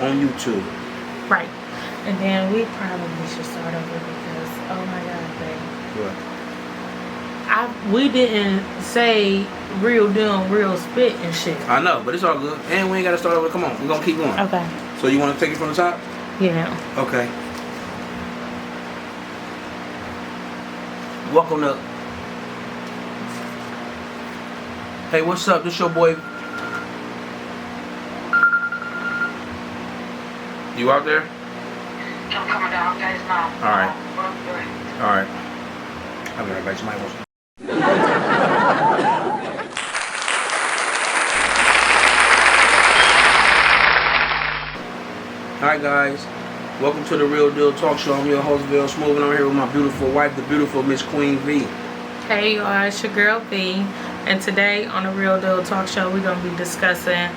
on YouTube. Right. And then we probably should start over because, oh my God, babe. What? We didn't say real deal, real spit and shit. I know, but it's all good. And we ain't got to start over. Come on, we're going to keep going. Okay. So you want to take it from the top? Yeah. Okay. Welcome to... Hey, what's up? This your boy... You out there? I'm coming down, guys, now. Alright. Alright. I'll be right back. Somebody wants... Hi guys, welcome to the Real Deal Talk Show. I'm your host, Bill Smooth, and I'm here with my beautiful wife, the beautiful Miss Queen V. Hey y'all, it's your girl V, and today on the Real Deal Talk Show, we're going to be discussing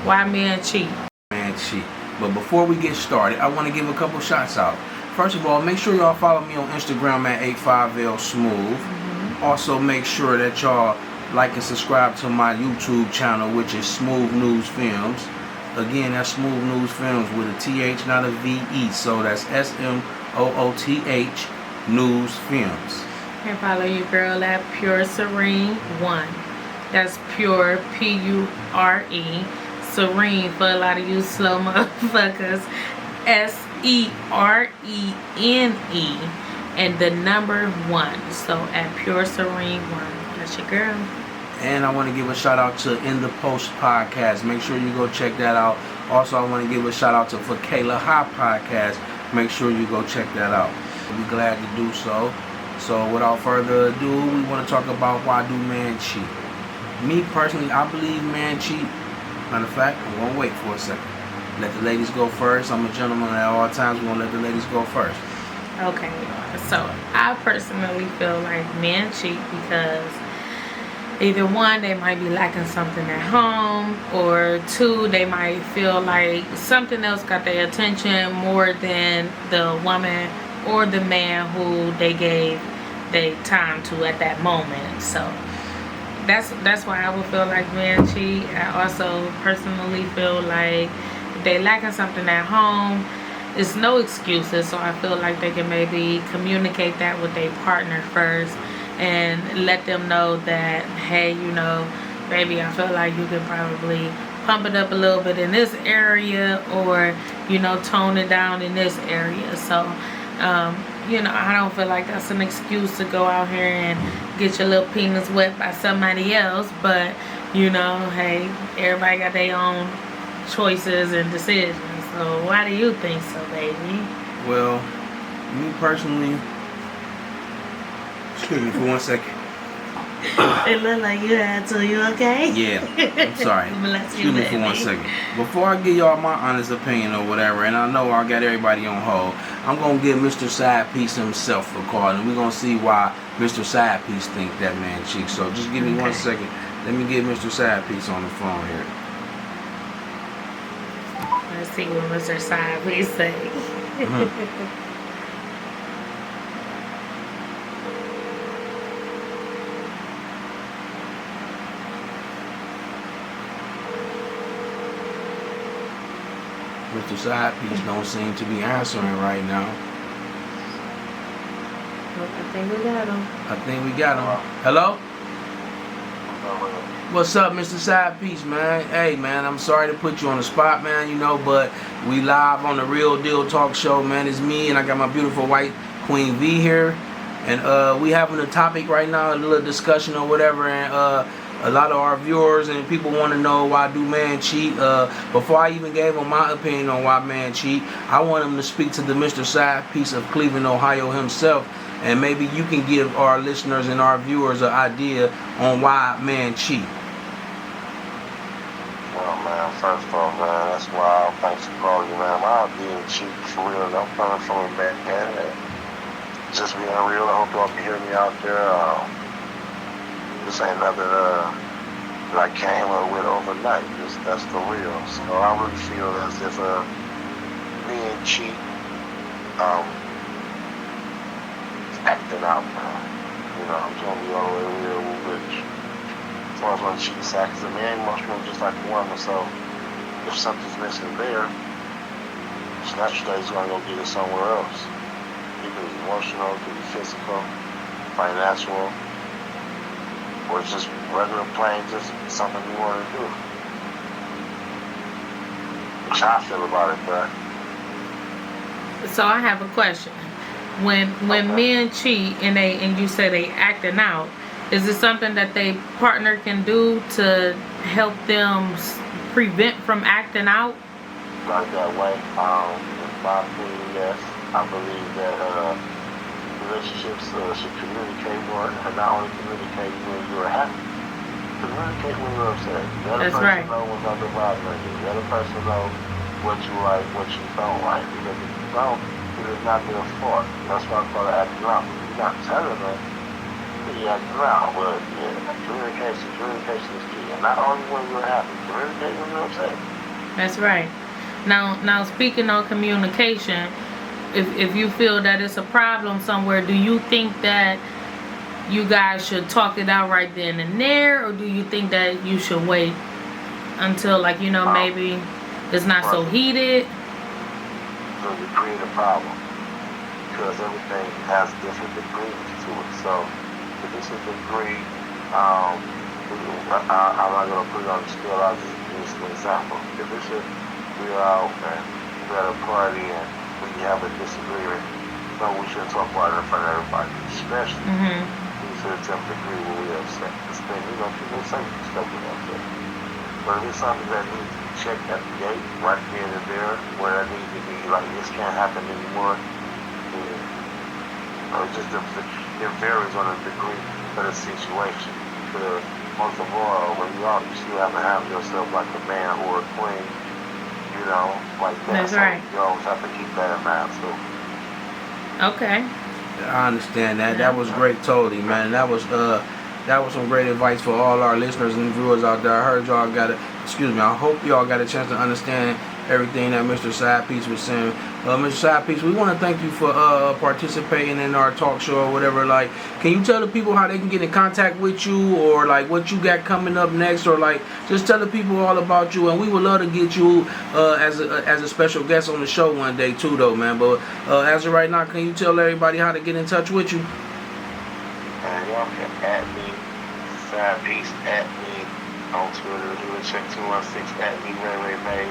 why men cheat. Man cheat. But before we get started, I want to give a couple shots out. First of all, make sure y'all follow me on Instagram at 85LSmooth. Also, make sure that y'all like and subscribe to my YouTube channel, which is Smooth News Films. Again, that's Smooth News Films with a TH, not a VE. So that's SMOOTH News Films. And follow your girl at Pure Serene 1. That's Pure, P-U-R-E. Serene for a lot of you slow motherfuckers. S-E-R-E-N-E. And the number 1. So at Pure Serene 1. That's your girl. And I want to give a shout out to In the Post Podcast. Make sure you go check that out. Also, I want to give a shout out to For Kayla High Podcast. Make sure you go check that out. We'll be glad to do so. So without further ado, we want to talk about why do men cheat. Me personally, I believe men cheat. Matter of fact, I'm going to wait for a second. Let the ladies go first. I'm a gentleman at all times. We're going to let the ladies go first. Okay, so I personally feel like men cheat because either one, they might be lacking something at home, or two, they might feel like something else got their attention more than the woman or the man who they gave their time to at that moment. So that's why I would feel like men cheat. I also personally feel like if they lacking something at home, it's no excuses. So I feel like they can maybe communicate that with their partner first and let them know that, hey, you know, baby, I feel like you could probably pump it up a little bit in this area, or, you know, tone it down in this area. So, you know, I don't feel like that's an excuse to go out here and get your little penis wet by somebody else. But, you know, hey, everybody got their own choices and decisions. So why do you think so, baby? Well, me personally... Excuse me for 1 second. It looked like you had to. You okay? Yeah, I'm sorry. Excuse me for 1 second. Before I give y'all my honest opinion or whatever, and I know I got everybody on hold, I'm going to give Mr. Side Piece himself a call, and we're going to see why Mr. Side Piece think that man cheats. So just give me 1 second. Let me get Mr. Side Piece on the phone here. Let's see what Mr. Side Piece say. Mr. Side Piece don't seem to be answering right now. I think we got him. I think we got him. Hello? What's up, Mr. Side Piece, man? Hey, man, I'm sorry to put you on the spot, man, you know, but we live on the Real Deal Talk Show, man. It's me, and I got my beautiful white Queen V here. And we having a topic right now, a little discussion or whatever, and a lot of our viewers and people want to know why do men cheat. Before I even gave them my opinion on why men cheat, I want them to speak to the Mr. Side Piece of Cleveland, Ohio himself, and maybe you can give our listeners and our viewers an idea on why men cheat. Well, man, first of all, man, that's why thanks for calling you, man. I did cheat for real. I'm coming from a bad man. Just being real, I hope y'all can hear me out there. This ain't nothing that I came up with overnight. That's for real. So I really feel as if being cheat, acting out, man. You know, I'm trying to be all the way real with you. As far as when cheating side, because a man must feel just like a woman. So if something's missing there, So naturally he's going to go get it somewhere else. It could be emotional, it could be physical, financial, or it's just regular plain, just something you want to do. That's how I feel about it, but. So I have a question. When men cheat and you say they acting out, is it something that they partner can do to help them prevent from acting out? Like that way. In my opinion, yes. I believe that relationships should communicate more, and not only communicate when you're happy. Communicate when you're upset. Let a person know what's under vibrating. Let a person know what you like, what you don't like. Because if you don't, it is not their fault. That's why I call it acting out. You're not telling them, you're acting out. But yeah, communication is key. And not only when you're happy, communicate when you're upset. That's right. Now speaking on communication, if you feel that it's a problem somewhere, do you think that you guys should talk it out right then and there, or do you think that you should wait until, like, you know, maybe it's not so heated? So you create a problem because everything has different degrees to it. So if it's a degree, I'm not going to put it on the scale. I'll just use an example. If it's we're out and we're at a party and we have a disagreement, no, we shouldn't talk about it in front of everybody, especially to the 10th degree when we upset. This thing, you know, people say stuff with upset. But if it's something that needs to be checked at the gate, right then and there, where that needs to be, like, this can't happen anymore, it varies on the degree of the situation. Because most of all, when you're out, you still have to handle yourself like a man or a queen. You know, like that. That's right. You always have to keep that in mind, so. Okay. I understand that. That was great, totally, man. That was some great advice for all our listeners and viewers out there. I heard y'all I hope y'all got a chance to understand everything that Mr. Side Piece was saying. Mr. Side Piece, we want to thank you for participating in our talk show or whatever. Like, can you tell the people how they can get in contact with you, or like what you got coming up next, or like just tell the people all about you? And we would love to get you as a special guest on the show one day too, though, man. But as of right now, can you tell everybody how to get in touch with you? And y'all can add me, Side Piece, at me on Twitter. You can check 216 at me Ray May,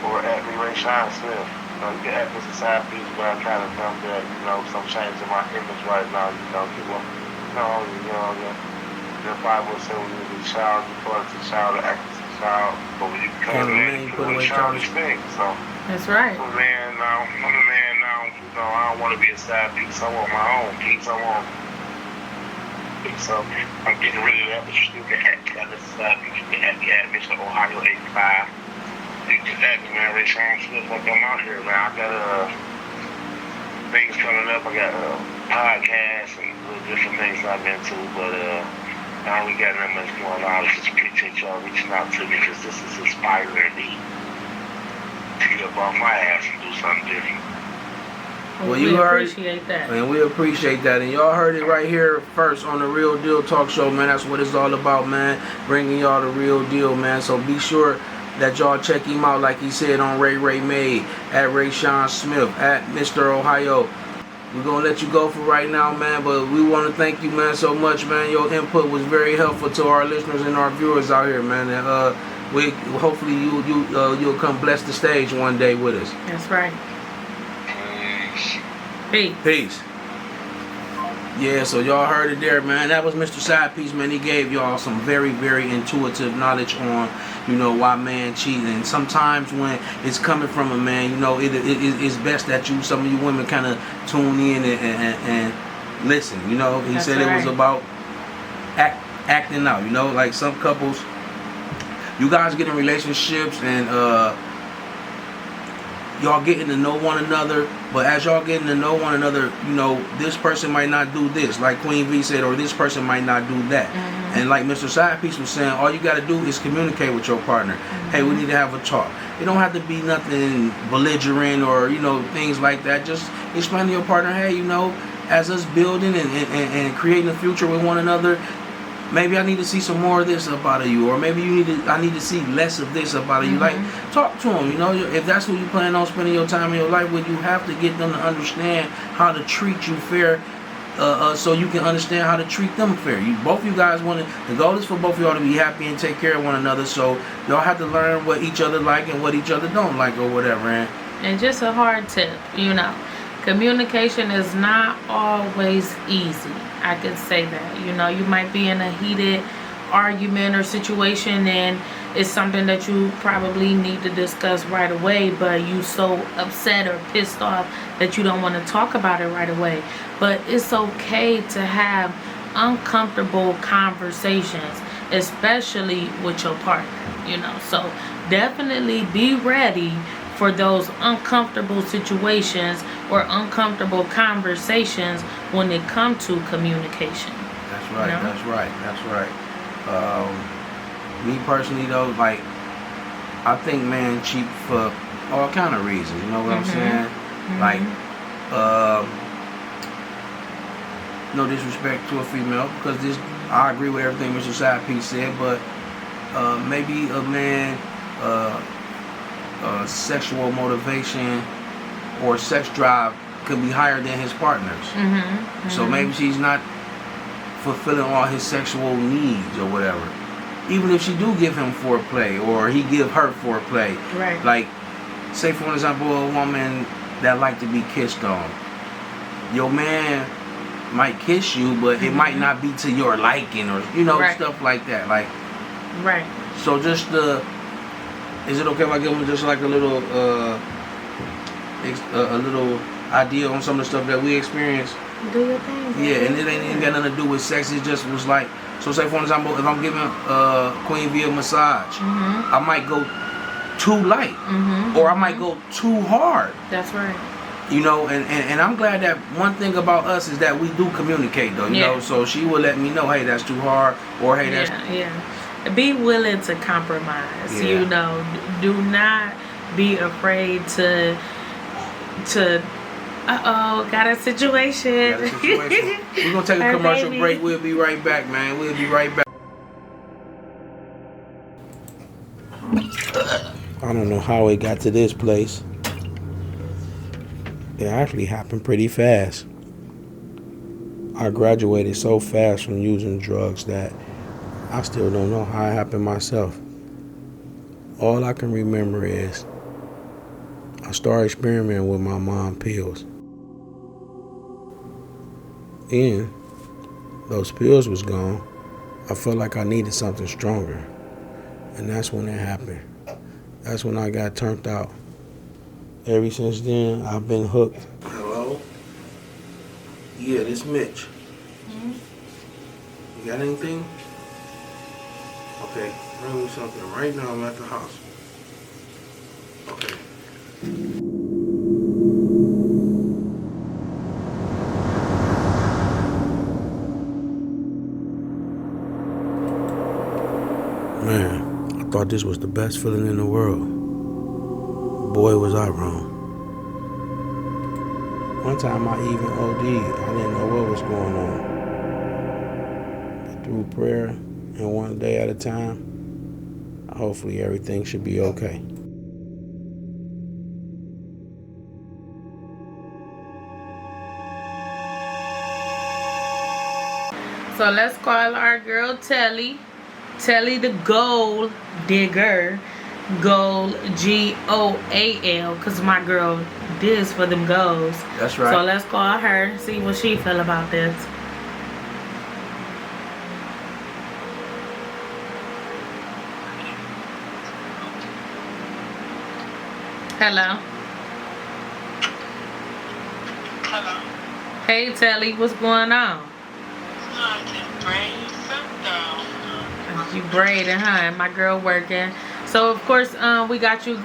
or at me Ray Sean Smith. You can add Mr. Side Piece, but I'm trying to come back, you know, some change in my image right now. You know, people, the Bible said when you was a child, you thought as a child, or act as a child, but when you become a man, you put away childish things. So that's right. I'm a man now. You know, I don't want to be a side piece. I want my own piece. I want. So I'm getting rid of that. But you still can add me, side piece. You can add me at Mr. Ohio 85. You can add me, man. Ray Sean Smith. Like, I'm out here, man. I got things coming up. I got podcasts and little different things I'm into, but I don't really got that much going on. I just appreciate y'all reaching out to me, because this is inspiring me to get up off my ass and do something different. Well, you appreciate that. And we appreciate that. And y'all heard it right here first on the Real Deal Talk Show, man. That's what it's all about, man. Bringing y'all the real deal, man. So be sure that y'all check him out, like he said, on Ray May, at Ray Sean Smith, at Mr. Ohio. We're going to let you go for right now, man. But we want to thank you, man, so much, man. Your input was very helpful to our listeners and our viewers out here, man. And we hopefully you'll come bless the stage one day with us. That's right. Peace. Yeah, so y'all heard it there, man. That was Mr. Side Piece, man. He gave y'all some very, very intuitive knowledge on, you know, why man cheat. And sometimes when it's coming from a man, you know, it's best that some of you women kind of tune in and listen. You know, he said it was about acting out. You know, like some couples, you guys get in relationships and y'all getting to know one another, but as y'all getting to know one another, you know, this person might not do this, like Queen V said, or this person might not do that. And like Mr. Side Piece was saying, all you got to do is communicate with your partner. Hey, we need to have a talk. It don't have to be nothing belligerent or, you know, things like that. Just explain to your partner, hey, you know, as us building and creating a future with one another, maybe I need to see some more of this up out of you, or maybe I need to see less of this up out of you. Like, talk to them. You know, if that's who you plan on spending your time in your life with, you have to get them to understand how to treat you fair. So you can understand how to treat them fair. Both you guys the goal is for both of y'all to be happy and take care of one another. So y'all have to learn what each other like and what each other don't like, or whatever. And just a hard tip, you know, communication is not always easy. I could say that. You know, you might be in a heated argument or situation, and it's something that you probably need to discuss right away, but you so upset or pissed off that you don't want to talk about it right away. But it's okay to have uncomfortable conversations, especially with your partner, you know. So definitely be ready for those uncomfortable situations or uncomfortable conversations when it comes to communication. That's right, you know? that's right. Me personally though, like, I think men cheat for all kind of reasons, you know what I'm saying? Like, no disrespect to a female, because I agree with everything Mr. Side Piece said, but maybe a man sexual motivation or sex drive could be higher than his partner's. So maybe she's not fulfilling all his sexual needs or whatever. Even if she do give him foreplay, or he give her foreplay. Right. Like, say for example, a woman that like to be kissed on. Your man might kiss you, but it might not be to your liking, or stuff like that. Like, right. So just is it okay if I give him just like a little idea on some of the stuff that we experienced? Do your thing. Baby. Yeah, and it ain't even got nothing to do with sex. It just was like, so say for example, if I'm giving Queen V a massage, I might go too light, or I might go too hard. That's right. You know, and I'm glad that one thing about us is that we do communicate though, you know, so she will let me know, hey, that's too hard, or hey, that's... Yeah. Be willing to compromise, you know. Do not be afraid to got a situation. We're going to take a commercial break. We'll be right back, man. We'll be right back. I don't know how it got to this place. It actually happened pretty fast. I graduated so fast from using drugs that I still don't know how it happened myself. All I can remember is I started experimenting with my mom pills. And those pills was gone. I felt like I needed something stronger. And that's when it happened. That's when I got turned out. Ever since then, I've been hooked. Hello? Yeah, this Mitch. You got anything? Okay, bring me something right now. I'm at the house. Okay. Man, I thought this was the best feeling in the world. Boy, was I wrong. One time I even OD'd. I didn't know what was going on. But through prayer and one day at a time, hopefully everything should be okay. So let's call our girl Telly. Telly the gold digger. Gold G-O-A-L, because my girl digs for them goals. That's right. So let's call her, see what she feel about this. Hello. Hello. Hey Telly, what's going on? You braiding, huh? And my girl working. So of course, we got you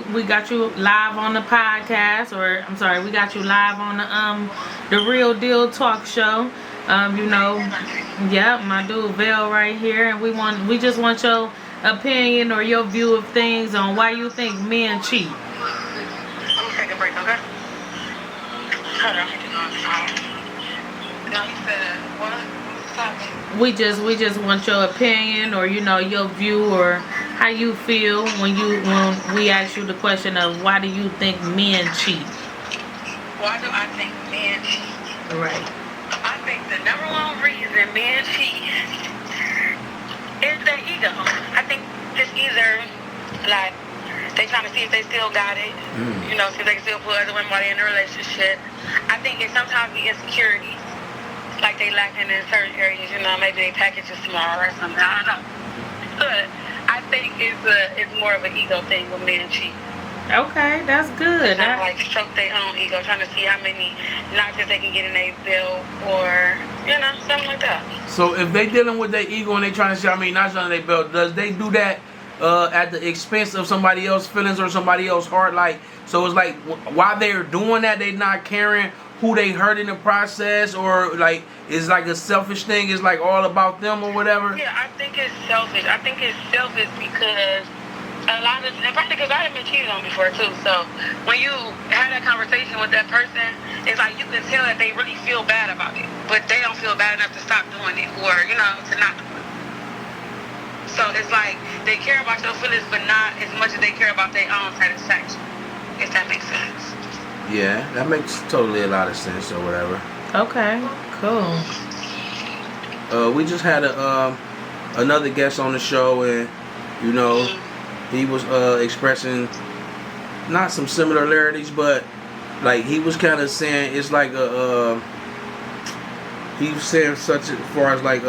live on the podcast, or I'm sorry, we got you live on the Real Deal Talk Show. You know, yeah, my dude Vel right here, and we just want your opinion or your view of things on why you think men cheat. Let me take a break, okay? Hold on. No, he said, what? What's happening? we just want your opinion, or you know, your view, or how you feel when we ask you the question of why do you think men cheat? Why do I think men cheat? Right. I think the number one reason men cheat is their ego. I think it's either like they trying to see if they still got it, you know, see if they can still put other women while they're in a relationship. I think it sometimes be insecurity, like they lacking in certain areas, you know, maybe they package is small or something, I don't know. But I think it's more of an ego thing with men cheat. Okay, that's good. Trying to like stroke their own ego, trying to see how many notches they can get in their belt, or you know, something like that. So if they dealing with their ego and they trying to see how many notches under their belt, does they do that at the expense of somebody else's feelings or somebody else's heart? Like, so it's like while they're doing that, they not caring who they hurt in the process, or like it's like a selfish thing. It's like all about them or whatever. Yeah, I think it's selfish. I think it's selfish because a lot of, and probably because I have been cheated on before too. So when you have that conversation with that person, it's like you can tell that they really feel bad about it, but they don't feel bad enough to stop doing it, or you know, to not do it. So it's like they care about your feelings, but not as much as they care about their own satisfaction. If that makes sense. Yeah, that makes totally a lot of sense or whatever. Okay, cool. We just had another guest on the show, and you know, he was expressing not some similarities, but like he was kind of saying it's like he was saying such as far as like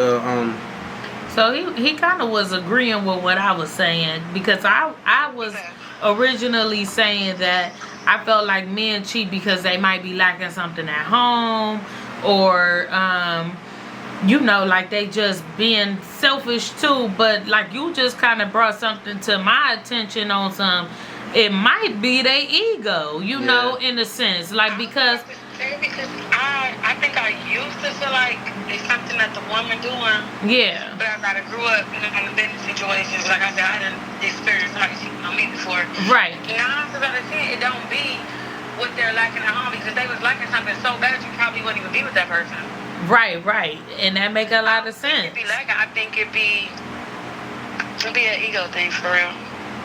So he kind of was agreeing with what I was saying, because I was originally saying that I felt like men cheat because they might be lacking something at home, or you know, like they just being selfish too. But like you just kind of brought something to my attention on some, it might be their ego, you know, in a sense, like because I think I used to feel like it's something that the woman doing. Yeah. But as I grew up in the business situations, like I said, I didn't experience somebody cheating on me before. Right. 9 times out of 10, it don't be what they're lacking at home, because they was lacking something so bad you probably wouldn't even be with that person. Right, and that make a lot of sense. It'd be lacking. I think it'd be an ego thing for real.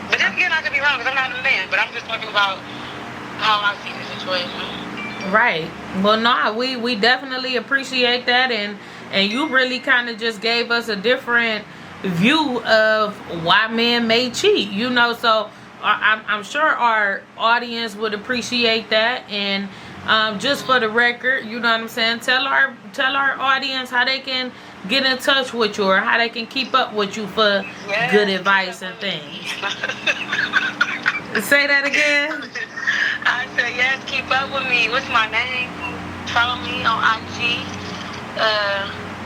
But then again, I could be wrong because I'm not a man. But I'm just talking about how I see the situation. Right. Well, no, we definitely appreciate that, and you really kind of just gave us a different view of why men may cheat. You know, so I'm sure our audience would appreciate that, and. Just for the record, you know what I'm saying? Tell our audience how they can get in touch with you, or how they can keep up with you for good advice and things. Say that again. I said yes. Keep up with me. What's my name? Follow me on IG.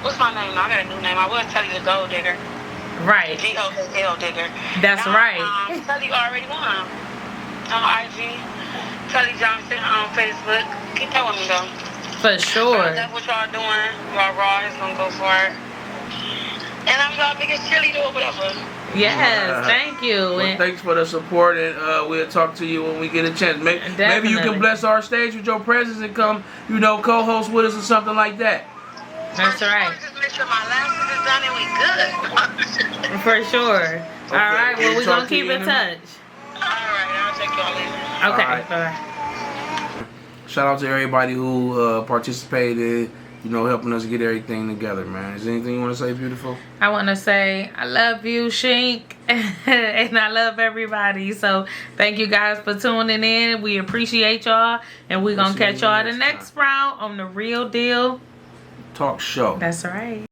What's my name? I got a new name. I was telling you the Gold Digger. Right. G-O-L Digger. That's right. Telly already won on IG. Kelly Johnson on Facebook. Keep that with me though. For sure. That's what y'all doing. Y'all raw is gonna go for it. And I'm y'all biggest cheerleader or whatever. Yes, thank you. Well, thanks for the support, and we'll talk to you when we get a chance. Maybe you can bless our stage with your presence and come, you know, co-host with us or something like that. That's right. Just make sure my lashes is done and we good. For sure. Okay. All right. Well, we're gonna keep in touch. Alright, I'll check y'all later. Okay. Right. Bye. Shout out to everybody who participated, you know, helping us get everything together, man. Is there anything you want to say, beautiful? I want to say I love you, Shink, and I love everybody. So thank you guys for tuning in. We appreciate y'all, and we're going to catch y'all the next round on The Real Deal Talk Show. That's right.